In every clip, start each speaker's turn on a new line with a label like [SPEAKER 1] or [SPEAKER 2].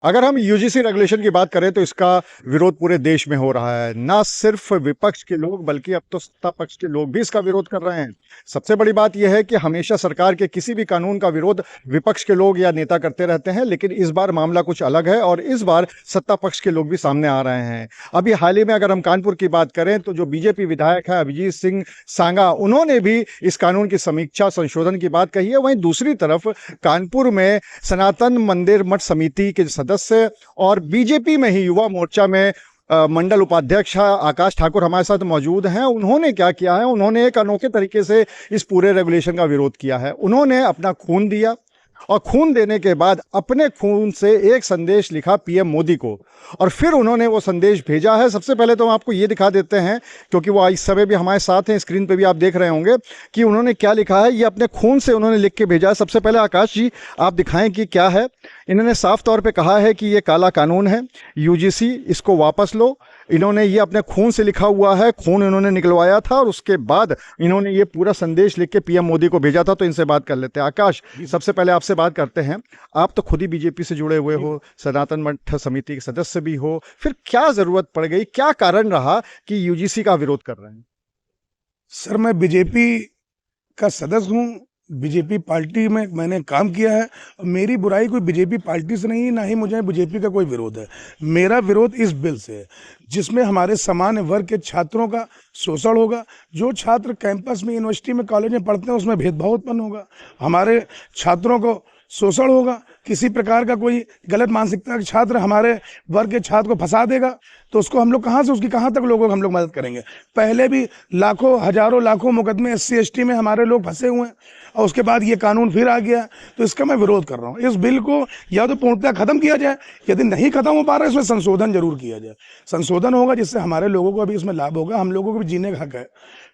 [SPEAKER 1] अगर हम UGC regulation की बात करें तो इसका विरोध पूरे देश में हो रहा है। ना सिर्फ विपक्ष के लोग बल्कि अब तो सत्ता पक्ष के लोग भी इसका विरोध कर रहे हैं। सबसे बड़ी बात यह है कि हमेशा सरकार के किसी भी कानून का विरोध विपक्ष के लोग या नेता करते रहते हैं, लेकिन इस बार मामला कुछ अलग है और इस बार सत्ता पक्ष के लोग भी सामने आ रहे हैं। अभी हाल ही में अगर हम कानपुर की बात करें तो जो बीजेपी विधायक है अभिजीत सिंह सांगा, उन्होंने भी इस कानून की समीक्षा संशोधन की बात कही है। वहीं दूसरी तरफ कानपुर में सनातन मंदिर मठ समिति के सदस्य और बीजेपी में ही युवा मोर्चा में मंडल उपाध्यक्ष आकाश ठाकुर हमारे साथ मौजूद हैं। उन्होंने क्या किया है, उन्होंने एक अनोखे तरीके से इस पूरे रेगुलेशन का विरोध किया है। उन्होंने अपना खून दिया और खून देने के बाद अपने खून से एक संदेश लिखा पीएम मोदी को और फिर उन्होंने वो संदेश भेजा है। सबसे पहले तो हम आपको ये दिखा देते हैं, क्योंकि वो इस समय भी हमारे साथ हैं, स्क्रीन पे भी आप देख रहे होंगे कि उन्होंने क्या लिखा है। ये अपने खून से उन्होंने लिख के भेजा है। सबसे पहले आकाश जी आप दिखाएं कि क्या है। इन्होंने साफ तौर पे कहा है कि ये काला कानून है, यूजीसी इसको वापस लो। इन्होंने ये अपने खून से लिखा हुआ है, खून इन्होंने निकलवाया था और उसके बाद इन्होंने ये पूरा संदेश लिख के पीएम मोदी को भेजा था। तो इनसे बात कर लेते हैं। आकाश, सबसे पहले आपसे बात करते हैं। आप तो खुद ही बीजेपी से जुड़े हुए हो, सनातन मठ समिति के सदस्य भी हो, फिर क्या जरूरत पड़ गई, क्या कारण रहा कि यूजीसी का विरोध कर रहे हैं?
[SPEAKER 2] सर, मैं बीजेपी का सदस्य हूँ, बीजेपी पार्टी में मैंने काम किया है। मेरी बुराई कोई बीजेपी पार्टी से नहीं, ना ही मुझे बीजेपी का कोई विरोध है। मेरा विरोध इस बिल से है जिसमें हमारे सामान्य वर्ग के छात्रों का शोषण होगा। जो छात्र कैंपस में, यूनिवर्सिटी में, कॉलेज में पढ़ते हैं उसमें भेदभाव उत्पन्न होगा। हमारे छात्रों को शोषण होगा। किसी प्रकार का कोई गलत मानसिकता का छात्र हमारे वर्ग के छात्र को फंसा देगा तो उसको हम लोग कहाँ से, उसकी कहाँ तक लोगों को हम लोग मदद करेंगे। पहले भी लाखों, हजारों, लाखों मुकदमे SC ST में हमारे लोग फंसे हुए हैं और उसके बाद ये कानून फिर आ गया। तो इसका मैं विरोध कर रहा हूँ। इस बिल को या तो पूर्णतः खत्म किया जाए, यदि नहीं खत्म हो पा रहा है इसमें संशोधन जरूर किया जाए। संशोधन होगा जिससे हमारे लोगों को भी इसमें लाभ होगा। हम लोगों को भी जीने का हक है।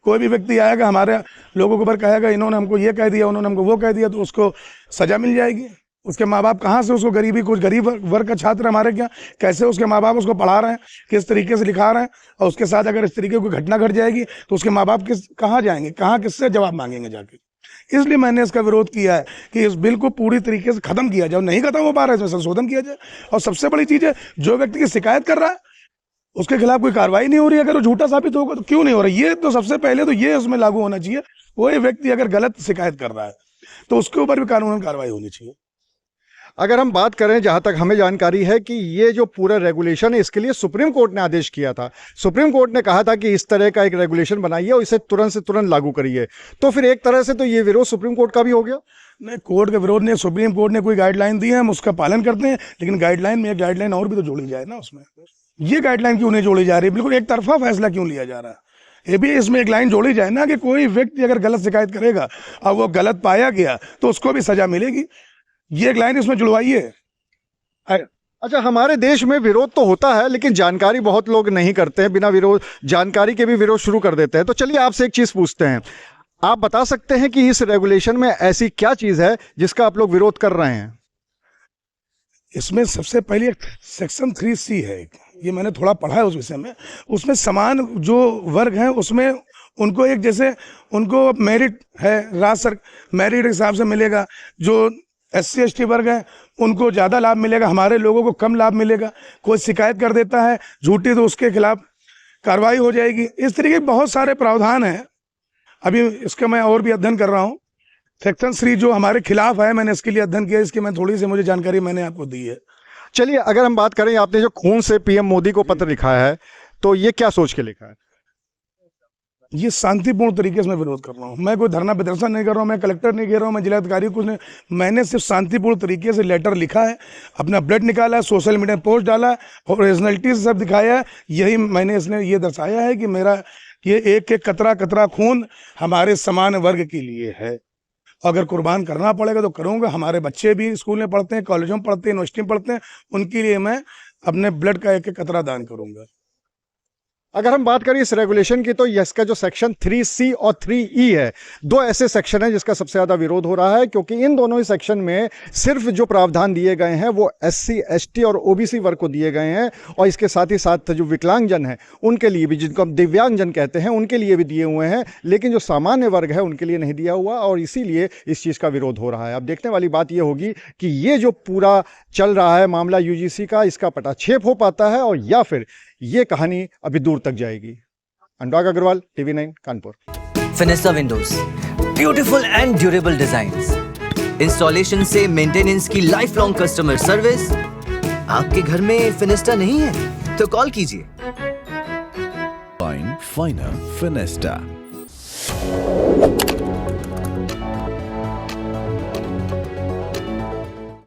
[SPEAKER 2] कोई भी व्यक्ति आएगा हमारे लोगों के ऊपर कहेगा इन्होंने हमको ये कह दिया, उन्होंने हमको वो कह दिया, तो उसको सजा मिल जाएगी। उसके माँ बाप कहाँ से उसको गरीबी, कुछ गरीब वर्ग का छात्र हमारे क्या, कैसे उसके माँ बाप उसको पढ़ा रहे हैं, किस तरीके से लिखा रहे हैं, और उसके साथ अगर इस तरीके की घटना घट जाएगी तो उसके माँ बाप कहाँ जाएंगे, कहाँ किससे जवाब मांगेंगे जाके। इसलिए मैंने इसका विरोध किया है कि इस बिल को पूरी तरीके से खत्म किया जाए। नहीं खत्म हो पा रहा है इसमें संशोधन किया जाए। और सबसे बड़ी चीज़ है, जो व्यक्ति की शिकायत कर रहा है उसके खिलाफ कोई कार्रवाई नहीं हो रही है। अगर वो झूठा साबित होगा तो क्यों नहीं हो रहा है, ये तो सबसे पहले तो ये उसमें लागू होना चाहिए। कोई व्यक्ति अगर गलत शिकायत कर रहा है तो उसके ऊपर भी कानूनी कार्रवाई होनी चाहिए।
[SPEAKER 1] अगर हम बात करें, जहां तक हमें जानकारी है कि ये जो पूरा रेगुलेशन है इसके लिए सुप्रीम कोर्ट ने आदेश किया था। सुप्रीम कोर्ट ने कहा था कि इस तरह का एक रेगुलेशन बनाइए और इसे तुरंत से तुरंत लागू करिए। तो फिर एक तरह से तो ये विरोध सुप्रीम कोर्ट का भी हो गया।
[SPEAKER 2] नहीं, कोर्ट का विरोध नहीं, सुप्रीम कोर्ट ने कोई गाइडलाइन दी है, हम उसका पालन करते हैं। लेकिन गाइडलाइन में एक गाइडलाइन और भी तो जोड़ी जाए ना उसमें। ये गाइडलाइन क्यों नहीं जोड़ी जा रही, बिल्कुल एक तरफा फैसला क्यों लिया जा रहा है। ये भी इसमें एक लाइन जोड़ी जाए ना कि कोई व्यक्ति अगर गलत शिकायत करेगा और वो गलत पाया गया तो उसको भी सजा मिलेगी। ये एक लाइन इसमें जुड़वाइए।
[SPEAKER 1] अच्छा, हमारे देश में विरोध तो होता है लेकिन जानकारी बहुत लोग नहीं करते हैं, बिना विरोध जानकारी के भी विरोध शुरू कर देते हैं। तो चलिए आपसे एक चीज पूछते हैं, आप बता सकते हैं कि इस रेगुलेशन में ऐसी क्या चीज है जिसका आप लोग विरोध कर रहे हैं?
[SPEAKER 2] इसमें सबसे पहले सेक्शन 3C है, ये मैंने थोड़ा पढ़ा है उस विषय में। उसमें समान जो वर्ग हैं उसमें उनको एक जैसे उनको मेरिट है, राज मेरिट के हिसाब से मिलेगा। जो SC ST वर्ग है उनको ज़्यादा लाभ मिलेगा, हमारे लोगों को कम लाभ मिलेगा। कोई शिकायत कर देता है झूठी तो उसके खिलाफ कार्रवाई हो जाएगी। इस तरीके के बहुत सारे प्रावधान हैं। अभी इसका मैं और भी अध्ययन कर रहा हूँ। सेक्शन 3 जो हमारे खिलाफ है, मैंने इसके लिए अध्ययन किया, इसकी मैं थोड़ी सी मुझे जानकारी मैंने आपको दी है।
[SPEAKER 1] चलिए, अगर हम बात करें, आपने जो खून से पीएम मोदी को पत्र लिखा है तो ये क्या सोच के लिखा है?
[SPEAKER 2] ये शांतिपूर्ण तरीके से मैं विरोध कर रहा हूँ। मैं कोई धरना प्रदर्शन नहीं कर रहा हूँ, मैं कलेक्टर नहीं कह रहा हूँ, मैं जिलाधिकारी कुछ नहीं। मैंने सिर्फ शांतिपूर्ण तरीके से लेटर लिखा है, अपना ब्लड निकाला है, सोशल मीडिया पोस्ट डाला है और ओरिजिनलिटी से सब दिखाया है। यही मैंने इसने ये दर्शाया है कि मेरा ये एक एक कतरा कतरा खून हमारे समान वर्ग के लिए है। अगर कुर्बान करना पड़ेगा तो करूँगा। हमारे बच्चे भी स्कूल में पढ़ते हैं, कॉलेजों में पढ़ते हैं, यूनिवर्सिटी में पढ़ते हैं, उनके लिए मैं अपने ब्लड का एक एक कतरा दान करूँगा।
[SPEAKER 1] अगर हम बात करें इस रेगुलेशन की तो इसका जो सेक्शन 3C और 3E है, दो ऐसे सेक्शन हैं जिसका सबसे ज्यादा विरोध हो रहा है, क्योंकि इन दोनों ही सेक्शन में सिर्फ जो प्रावधान दिए गए हैं वो SC, ST और OBC वर्ग को दिए गए हैं, और इसके साथ ही साथ जो विकलांगजन हैं उनके लिए भी, जिनको हम दिव्यांगजन कहते हैं, उनके लिए भी दिए हुए हैं, लेकिन जो सामान्य वर्ग है उनके लिए नहीं दिया हुआ, और इसीलिए इस चीज का विरोध हो रहा है। अब देखने वाली बात यह होगी कि ये जो पूरा चल रहा है मामला UGC का, इसका पटाक्षेप हो पाता है और या फिर ये कहानी अभी दूर तक जाएगी। Anurag Agarwal, TV9 Kanpur.
[SPEAKER 3] Finista windows, beautiful and durable designs, installation से मेंटेनेंस की लाइफ लॉन्ग कस्टमर सर्विस। आपके घर में फिनिस्टा नहीं है तो कॉल कीजिए।
[SPEAKER 4] Finer Finesta.